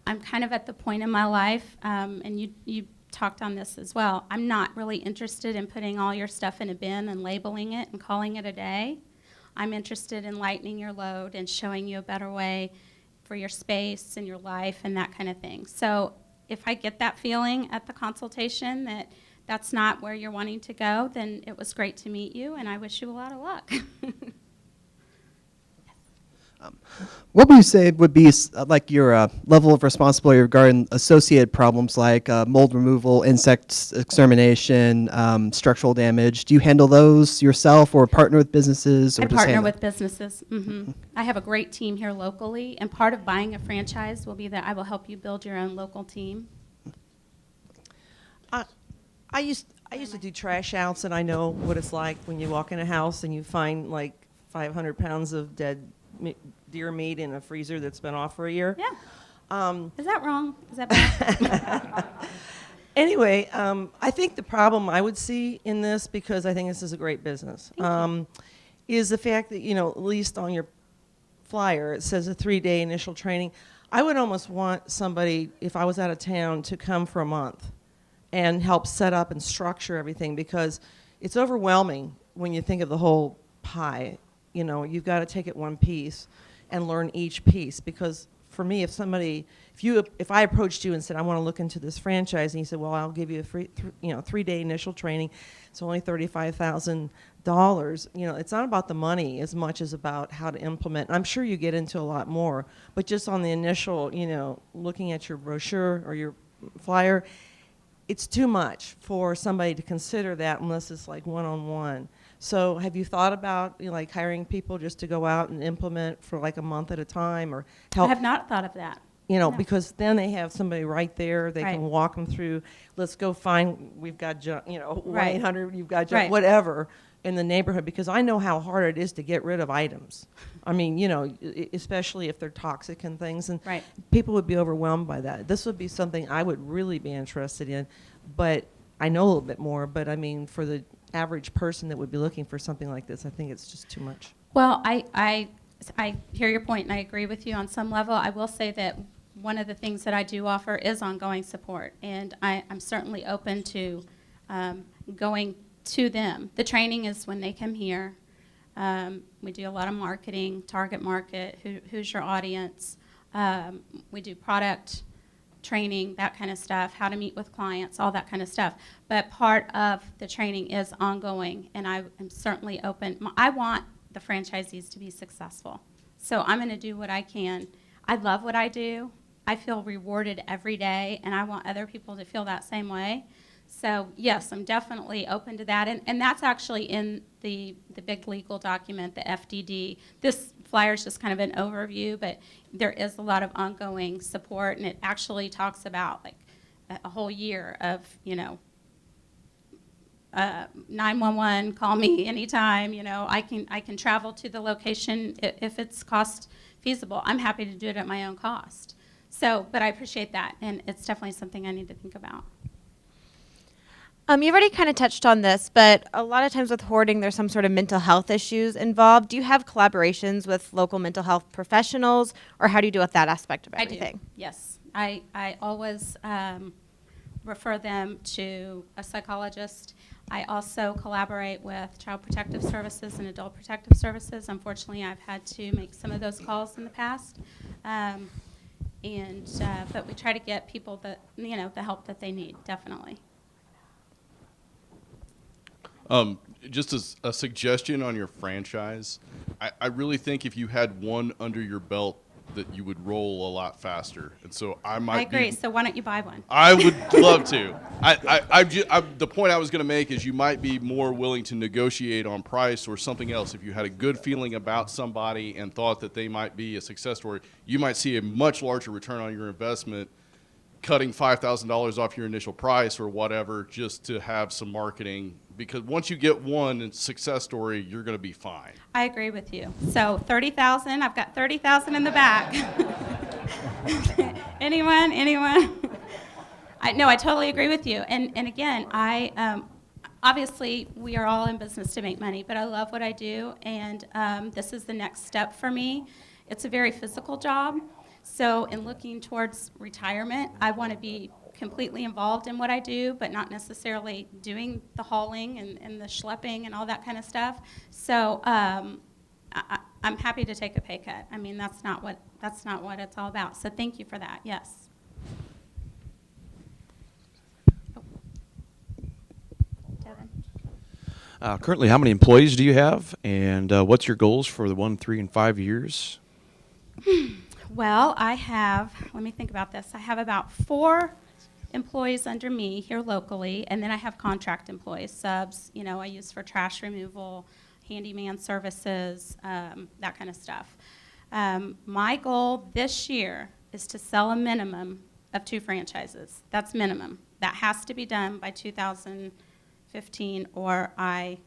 Speaker 16: I'm kind of at the point in my life, and you talked on this as well. I'm not really interested in putting all your stuff in a bin and labeling it and calling it a day. I'm interested in lightening your load and showing you a better way for your space and your life and that kind of thing. So if I get that feeling at the consultation that that's not where you're wanting to go, then it was great to meet you, and I wish you a lot of luck.
Speaker 20: What would you say would be like your level of responsibility regarding associated problems like mold removal, insect extermination, structural damage? Do you handle those yourself or partner with businesses? Or
Speaker 16: I
Speaker 20: just
Speaker 16: partner
Speaker 20: handle-
Speaker 16: with businesses. I have a great team here locally, and part of buying a franchise will be that I will help you build your own local team.
Speaker 21: I used to do trash outs, and I know what it's like when you walk in a house and you find like 500 pounds of dead deer meat in a freezer that's been off for a year.
Speaker 16: Yeah. Is that wrong? Is that bad?
Speaker 21: Anyway, I think the problem I would see in this, because I think this is a great business, is the fact that, at least on your flyer, it says a 3-day initial training. I would almost want somebody, if I was out of town, to come for a month and help set up and structure everything, because it's overwhelming when you think of the whole pie. You've got to take it one piece and learn each piece, because for me, if I approached you and said, I want to look into this franchise, and you said, well, I'll give you a free 3-day initial training, it's only $35,000, it's not about the money as much as about how to implement. I'm sure you get into a lot more, but just on the initial, looking at your brochure or your flyer, it's too much for somebody to consider that unless it's like one-on-one. So have you thought about like hiring people just to go out and implement for like a month at a time, or help?
Speaker 16: I have not thought of that.
Speaker 21: No. Because then they have somebody right there. They can walk them through. Let's go find. We've got 1-800. You've got whatever in the neighborhood, because I know how hard it is to get rid of items. I mean, especially if they're toxic and things, and people would be overwhelmed by that. This would be something I would really be interested in, but I know a little bit more. But I mean, for the average person that would be looking for something like this, I think it's just too much.
Speaker 16: Well, I hear your point, and I agree with you on some level. I will say that one of the things that I do offer is ongoing support, and I'm certainly open to going to them. The training is when they come here. We do a lot of marketing, target market, who's your audience. We do product training, that kind of stuff, how to meet with clients, all that kind of stuff. But part of the training is ongoing, and I am certainly open. I want the franchisees to be successful, so I'm going to do what I can. I love what I do. I feel rewarded every day, and I want other people to feel that same way. So yes, I'm definitely open to that, and that's actually in the big legal document, the FDD. This flyer is just kind of an overview, but there is a lot of ongoing support, and it actually talks about like a whole year of 911, call me anytime. I can travel to the location if it's cost feasible. I'm happy to do it at my own cost. So, but I appreciate that, and it's definitely something I need to think about.
Speaker 22: You've already kind of touched on this, but a lot of times with hoarding, there's some sort of mental health issues involved. Do you have collaborations with local mental health professionals, or how do you deal with that aspect of everything?
Speaker 16: I do, yes. I always refer them to a psychologist. I also collaborate with Child Protective Services and Adult Protective Services. Unfortunately, I've had to make some of those calls in the past. But we try to get people the help that they need, definitely.
Speaker 23: Just as a suggestion on your franchise, I really think if you had one under your belt that you would roll a lot faster. And so I
Speaker 16: agree. So why don't you buy one?
Speaker 23: I would love to. The point I was going to make is you might be more willing to negotiate on price or something else. If you had a good feeling about somebody and thought that they might be a success story, you might see a much larger return on your investment cutting $5,000 off your initial price or whatever just to have some marketing, because once you get one success story, you're going to be fine.
Speaker 16: I agree with you. So 30,000, I've got 30,000 in the back. Anyone? I totally agree with you. And again, obviously we are all in business to make money, but I love what I do, and this is the next step for me. It's a very physical job. So in looking towards retirement, I want to be completely involved in what I do, but not necessarily doing the hauling and the schlepping and all that kind of stuff. So I'm happy to take a pay cut. I mean, that's not what it's all about. So thank you for that. Yes. Oh. Devin.
Speaker 1: Currently, how many employees do you have, and what's your goals for the 1, 3, and 5 years?
Speaker 16: Well, let me think about this. I have about 4 employees under me here locally, and then I have contract employees, subs, I use for trash removal, handyman services, that kind of stuff. My goal this year is to sell a minimum of 2 franchises. That's minimum. That has to be done by 2015, or I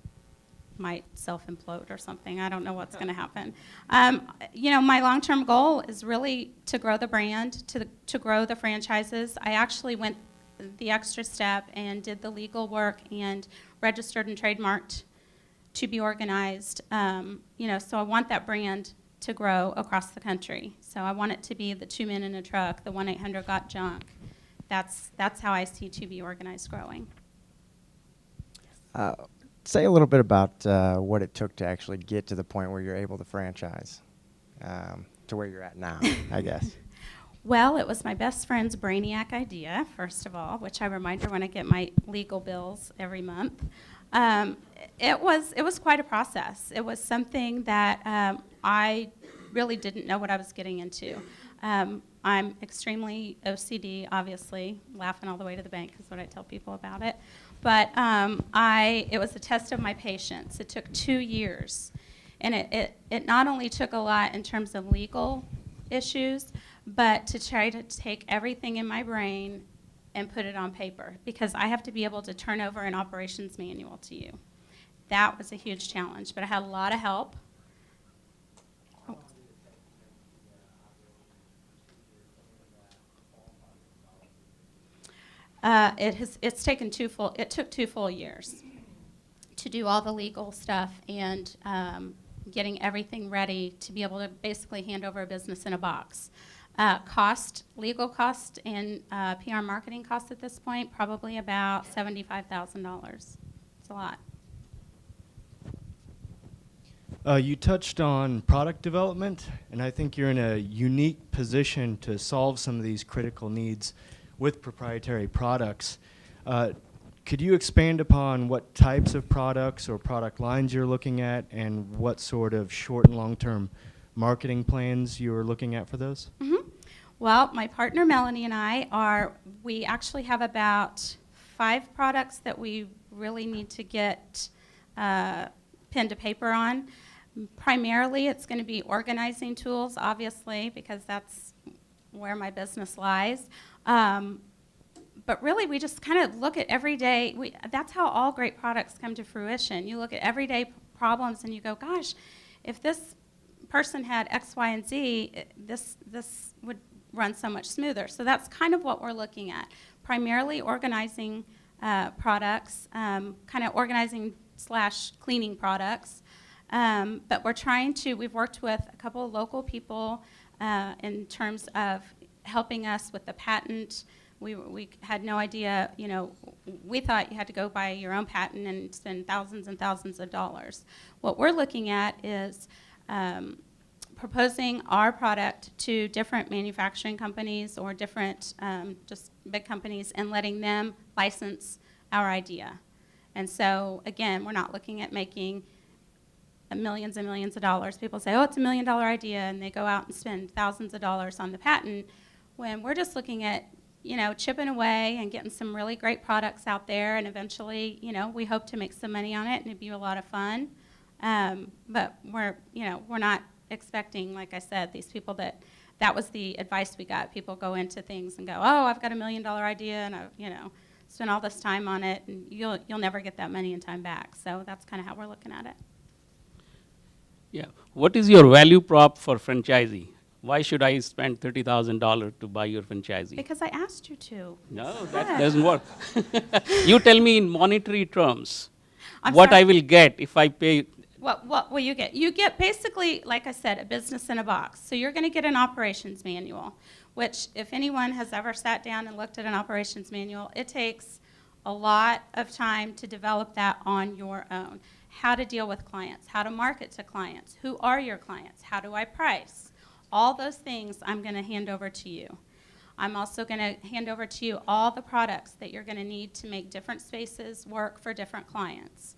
Speaker 16: might self-implode or something. I don't know what's going to happen. My long-term goal is really to grow the brand, to grow the franchises. I actually went the extra step and did the legal work and registered and trademarked to be organized. So I want that brand to grow across the country. So I want it to be the 2 men in a truck, the 1-800-GOT-JUNK. That's how I see To Be Organized growing.
Speaker 4: Say a little bit about what it took to actually get to the point where you're able to franchise, to where you're at now, I guess.
Speaker 16: Well, it was my best friend's brainiac idea, first of all, which I remind her when I get my legal bills every month. It was quite a process. It was something that I really didn't know what I was getting into. I'm extremely OCD, obviously, laughing all the way to the bank is what I tell people about it. But it was a test of my patience. It took 2 years. And it not only took a lot in terms of legal issues, but to try to take everything in my brain and put it on paper, because I have to be able to turn over an operations manual to you. That was a huge challenge, but I had a lot of help. It took 2 full years to do all the legal stuff and getting everything ready to be able to basically hand over a business in a box. Legal cost and PR marketing cost at this point, probably about $75,000. It's a lot.
Speaker 7: You touched on product development, and I think you're in a unique position to solve some of these critical needs with proprietary products. Could you expand upon what types of products or product lines you're looking at, and what sort of short and long-term marketing plans you're looking at for those?
Speaker 16: Mm-hmm. Well, my partner Melanie and we actually have about 5 products that we really need to get pen to paper on. Primarily, it's going to be organizing tools, obviously, because that's where my business lies. But really, we just kind of look at everyday, that's how all great products come to fruition. You look at everyday problems and you go, gosh, if this person had X, Y, and Z, this would run so much smoother. So that's kind of what we're looking at. Primarily organizing products, kind of organizing / cleaning products. But we've worked with a couple of local people in terms of helping us with the patent. We had no idea, we thought you had to go buy your own patent and spend thousands and thousands of dollars. What we're looking at is proposing our product to different manufacturing companies or different just big companies and letting them license our idea. And so, again, we're not looking at making millions and millions of dollars. People say, oh, it's $1 million idea, and they go out and spend thousands of dollars on the patent, when we're just looking at chipping away and getting some really great products out there, and eventually, we hope to make some money on it, and it'd be a lot of fun. But we're not expecting, like I said, these people that was the advice we got. People go into things and go, oh, I've got $1 million idea, and I, spend all this time on it, and you'll never get that money and time back. So that's kind of how we're looking at it.
Speaker 24: Yeah. What is your value prop for franchisee? Why should I spend $30,000 to buy your franchisee?
Speaker 16: Because I asked you to.
Speaker 24: No, that doesn't work. You tell me in monetary terms
Speaker 16: I'm
Speaker 24: what
Speaker 16: sorry.
Speaker 24: I will get if I pay
Speaker 16: What will you get? You get basically, like I said, a business in a box. So you're going to get an operations manual, which if anyone has ever sat down and looked at an operations manual, it takes a lot of time to develop that on your own. How to deal with clients, how to market to clients, who are your clients, how do I price? All those things I'm going to hand over to you. I'm also going to hand over to you all the products that you're going to need to make different spaces work for different clients.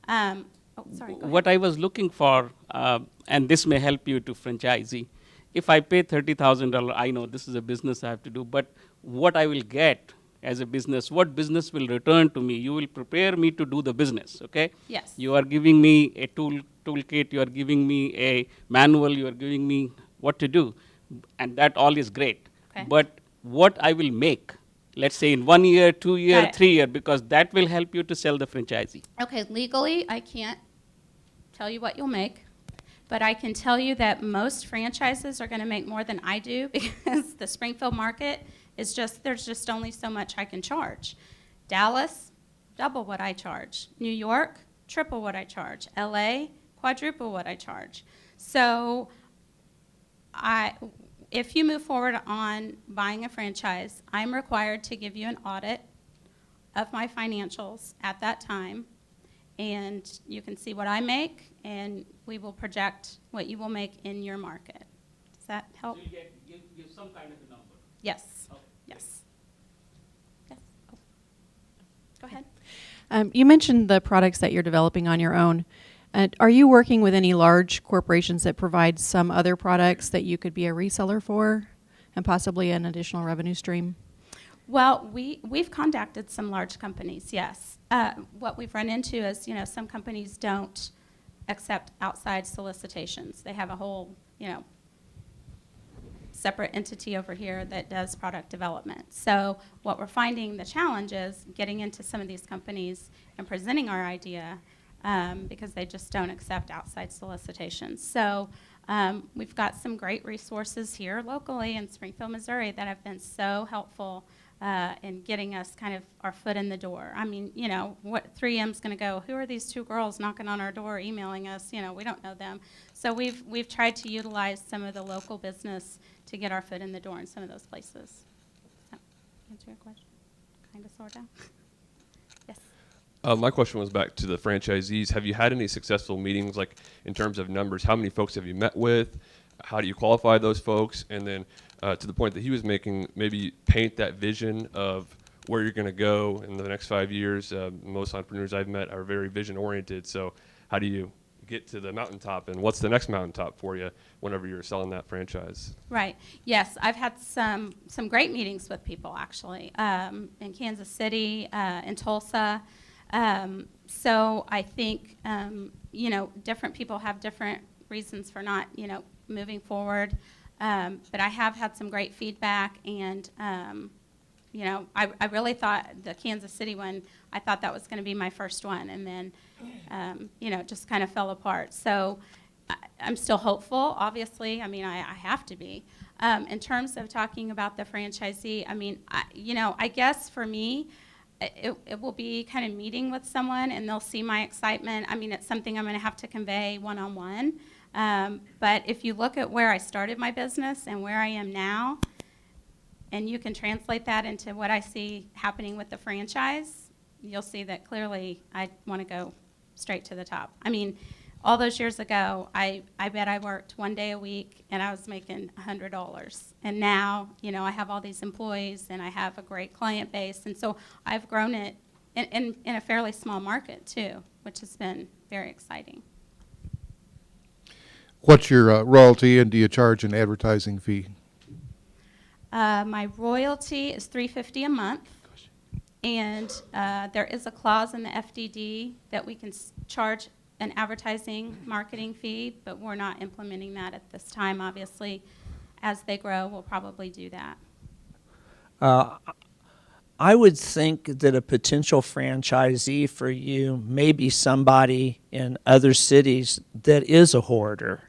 Speaker 16: Oh, sorry, go ahead.
Speaker 24: What I was looking for, and this may help you to franchisee, if I pay $30,000, I know this is a business I have to do, but what I will get as a business, what business will return to me? You will prepare me to do the business, okay?
Speaker 16: Yes.
Speaker 24: You are giving me a toolkit, you are giving me a manual, you are giving me what to do, and that all is great.
Speaker 16: Okay.
Speaker 24: But what I will make, let's say in 1 year, 2 year,
Speaker 16: Got it.
Speaker 24: 3 year, because that will help you to sell the franchisee.
Speaker 16: Okay, legally, I can't tell you what you'll make, but I can tell you that most franchises are going to make more than I do because the Springfield market is just, there's just only so much I can charge. Dallas, double what I charge. New York, triple what I charge. LA, quadruple what I charge. So if you move forward on buying a franchise, I'm required to give you an audit of my financials at that time, and you can see what I make, and we will project what you will make in your market. Does that help?
Speaker 24: So you give some kind of a number.
Speaker 16: Yes. Yes. Yes. Oh. Go ahead.
Speaker 12: You mentioned the products that you're developing on your own. Are you working with any large corporations that provide some other products that you could be a reseller for and possibly an additional revenue stream?
Speaker 16: Well, we've contacted some large companies, yes. What we've run into is, some companies don't accept outside solicitations. They have a whole, separate entity over here that does product development. So what we're finding the challenge is getting into some of these companies and presenting our idea because they just don't accept outside solicitations. So we've got some great resources here locally in Springfield, Missouri that have been so helpful in getting us kind of our foot in the door. I mean, what 3M's going to go, who are these two girls knocking on our door, emailing us? We don't know them. So we've tried to utilize some of the local business to get our foot in the door in some of those places. Does that answer your question? Kind of, sort of? Yes.
Speaker 3: My question was back to the franchisees. Have you had any successful meetings, like in terms of numbers? How many folks have you met with? How do you qualify those folks? And then to the point that he was making, maybe paint that vision of where you're going to go in the next 5 years. Most entrepreneurs I've met are very vision oriented. So how do you get to the mountaintop, and what's the next mountaintop for you whenever you're selling that franchise?
Speaker 16: Right. Yes, I've had some great meetings with people actually in Kansas City, in Tulsa. So I think different people have different reasons for not moving forward. But I have had some great feedback, and I really thought the Kansas City one, I thought that was going to be my first one, and then it just kind of fell apart. So I'm still hopeful, obviously. I mean, I have to be. In terms of talking about the franchisee, I mean, I guess for me, it will be kind of meeting with someone, and they'll see my excitement. I mean, it's something I'm going to have to convey one-on-one. But if you look at where I started my business and where I am now, and you can translate that into what I see happening with the franchise, you'll see that clearly I want to go straight to the top. I mean, all those years ago, I bet I worked 1 day a week and I was making $100. And now, I have all these employees and I have a great client base. And so I've grown it in a fairly small market too, which has been very exciting.
Speaker 9: What's your royalty, and do you charge an advertising fee?
Speaker 16: My royalty is $350 a month, and there is a clause in the FDD that we can charge an advertising marketing fee, but we're not implementing that at this time. Obviously, as they grow, we'll probably do that.
Speaker 15: I would think that a potential franchisee for you may be somebody in other cities that is a hoarder.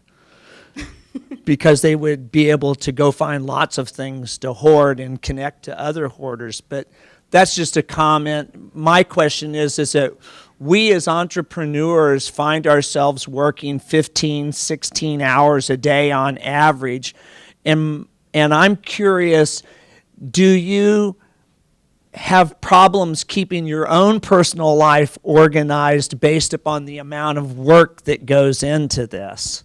Speaker 15: Because they would be able to go find lots of things to hoard and connect to other hoarders. But that's just a comment. My question is that we as entrepreneurs find ourselves working 15, 16 hours a day on average. And I'm curious, do you have problems keeping your own personal life organized based upon the amount of work that goes into this?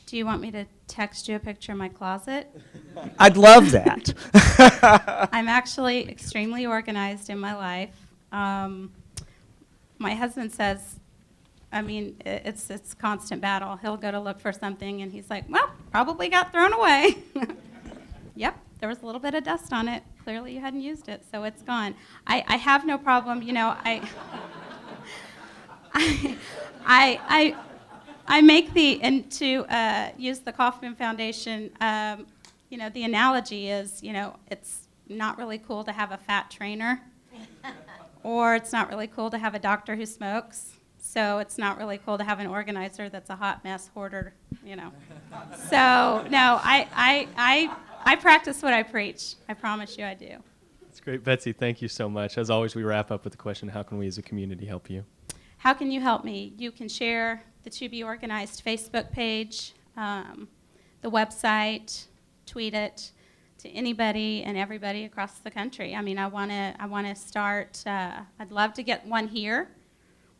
Speaker 16: Do you want me to text you a picture of my closet?
Speaker 15: I'd love that.
Speaker 16: I'm actually extremely organized in my life. My husband says, I mean, it's constant battle. He'll go to look for something, and he's like, well, probably got thrown away. Yep, there was a little bit of dust on it. Clearly you hadn't used it, so it's gone. I have no problem, you know, I make the, and to use the Kauffman Foundation, you know, the analogy is, you know, it's not really cool to have a fat trainer, or it's not really cool to have a doctor who smokes, so it's not really cool to have an organizer that's a hot mess hoarder, you know. So, no, I practice what I preach. I promise you I do.
Speaker 8: That's great. Betsy, thank you so much. As always, we wrap up with the question, how can we as a community help you?
Speaker 16: How can you help me? You can share the To Be Organized Facebook page, the website, tweet it to anybody and everybody across the country. I mean, I want to start, I'd love to get one here,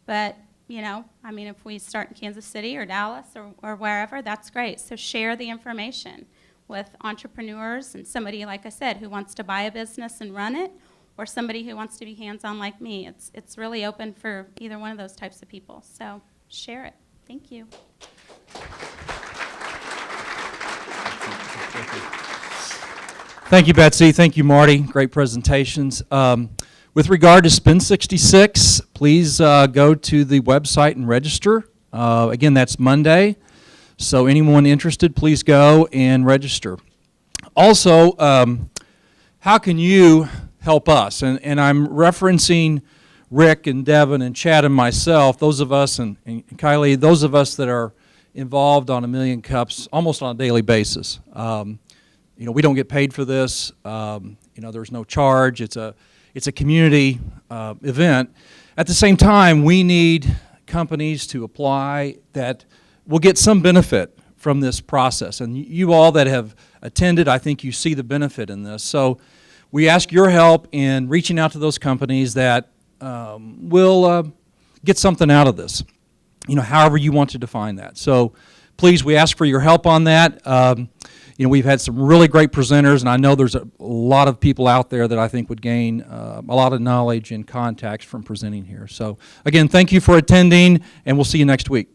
Speaker 16: but, you know, I mean, if we start in Kansas City or Dallas or wherever, that's great. So share the information with entrepreneurs and somebody, like I said, who wants to buy a business and run it, or somebody who wants to be hands-on like me. It's really open for either one of those types of people. So share it. Thank you.
Speaker 10: Thank you, Betsy. Thank you, Marty. Great presentations. With regard to Spin 66, please go to the website and register. Again, that's Monday. So anyone interested, please go and register. Also, how can you help us? And I'm referencing Rick and Devin and Chad and myself, those of us, and Kylie, those of us that are involved on A Million Cups almost on a daily basis. You know, we don't get paid for this. You know, there's no charge. It's a community event. At the same time, we need companies to apply that will get some benefit from this process. And you all that have attended, I think you see the benefit in this. So we ask your help in reaching out to those companies that will get something out of this, you know, however you want to define that. So please, we ask for your help on that. You know, we've had some really great presenters, and I know there's a lot of people out there that I think would gain a lot of knowledge and contacts from presenting here. So again, thank you for attending, and we'll see you next week.